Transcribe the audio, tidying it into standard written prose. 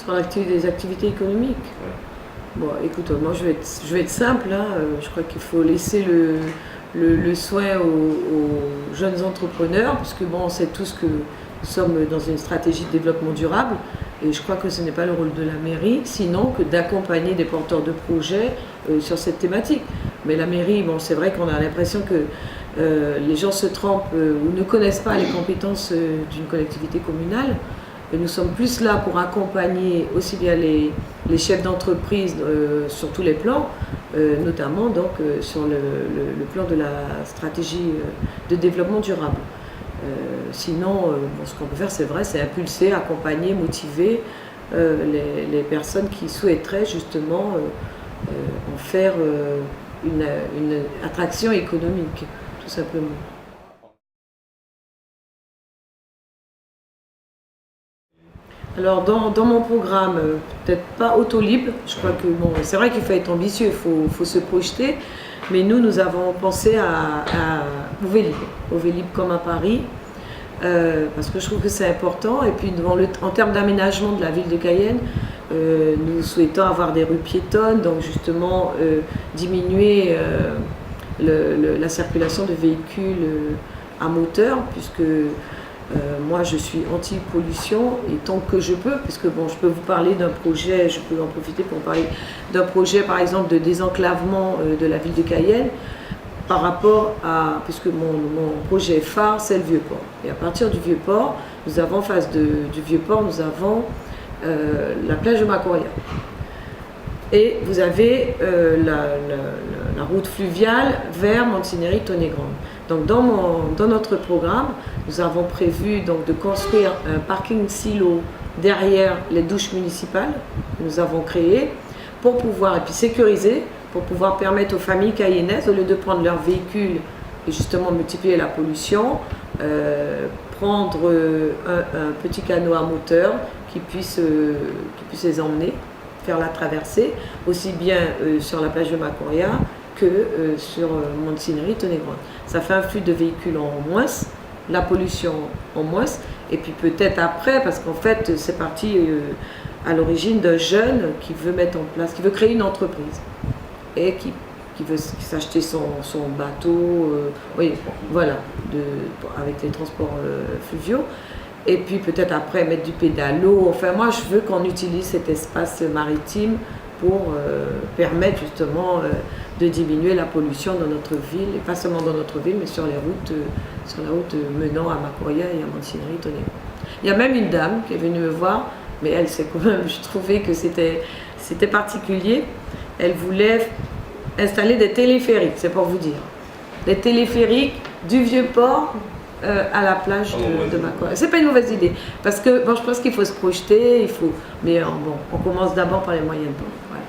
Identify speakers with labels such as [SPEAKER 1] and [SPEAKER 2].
[SPEAKER 1] Sur les activités économiques.
[SPEAKER 2] Ouais.
[SPEAKER 1] Bon, écoute, moi je vais être simple, hein. Je crois qu'il faut laisser le soin aux jeunes entrepreneurs, parce que bon, on sait tous que nous sommes dans une stratégie de développement durable, et je crois que ce n'est pas le rôle de la mairie, sinon que d'accompagner des porteurs de projets sur cette thématique. Mais la mairie, bon, c'est vrai qu'on a l'impression que les gens se trompent ou ne connaissent pas les compétences d'une collectivité communale. Et nous sommes plus là pour accompagner aussi bien les chefs d'entreprise sur tous les plans, notamment donc, sur le plan de la stratégie de développement durable. Sinon, bon, ce qu'on peut faire, c'est vrai, c'est impulser, accompagner, motiver les personnes qui souhaiteraient justement en faire une attraction économique, tout simplement. Alors dans mon programme, peut-être pas Autolib, je crois que bon, c'est vrai qu'il faut être ambitieux, il faut se projeter, mais nous avons pensé au Vélib comme à Paris, parce que je trouve que c'est important, et puis en termes d'aménagement de la ville de Cayenne, nous souhaitons avoir des rues piétonnes, donc justement diminuer la circulation de véhicules à moteur, puisque moi, je suis anti-pollution et tant que je peux, puisque bon, je peux vous parler d'un projet, je peux en profiter pour parler d'un projet, par exemple, de désenclavement de la ville de Cayenne, par rapport à, puisque mon projet phare, c'est le Vieux-Port. Et à partir du Vieux-Port, nous avons en face du Vieux-Port, nous avons la plage de Macoria. Et vous avez la route fluviale vers Montigny-Tonnet-Grande. Donc dans notre programme, nous avons prévu donc, de construire un parking silo derrière les douches municipales que nous avons créées pour pouvoir, et puis sécuriser, pour pouvoir permettre aux familles cayennaises, au lieu de prendre leur véhicule et justement multiplier la pollution, prendre un petit canot à moteur qui puisse les emmener, faire la traversée, aussi bien sur la plage de Macoria que sur Montigny-Tonnet-Grande. Ça fait un flux de véhicules en moins, la pollution en moins, et puis peut-être après, parce qu'en fait c'est parti à l'origine d'un jeune qui veut mettre en place, qui veut créer une entreprise et qui veut s'acheter son bateau, oui, voilà, avec les transports fluviaux. Et puis peut-être après mettre du pédalo. Enfin moi je veux qu'on utilise cet espace maritime pour permettre justement de diminuer la pollution dans notre ville, et pas seulement dans notre ville, mais sur la route menant à Macoria et à Montigny-Tonnet. Il y a même une dame qui est venue me voir, mais elle, c'est quand même, je trouvais que c'était particulier. Elle voulait installer des téléphériques, c'est pour vous dire. Des téléphériques du Vieux-Port à la plage de Macoria. C'est pas une mauvaise idée, parce que bon, je pense qu'il faut se projeter, mais bon, on commence d'abord par les moyens de bord. Voilà.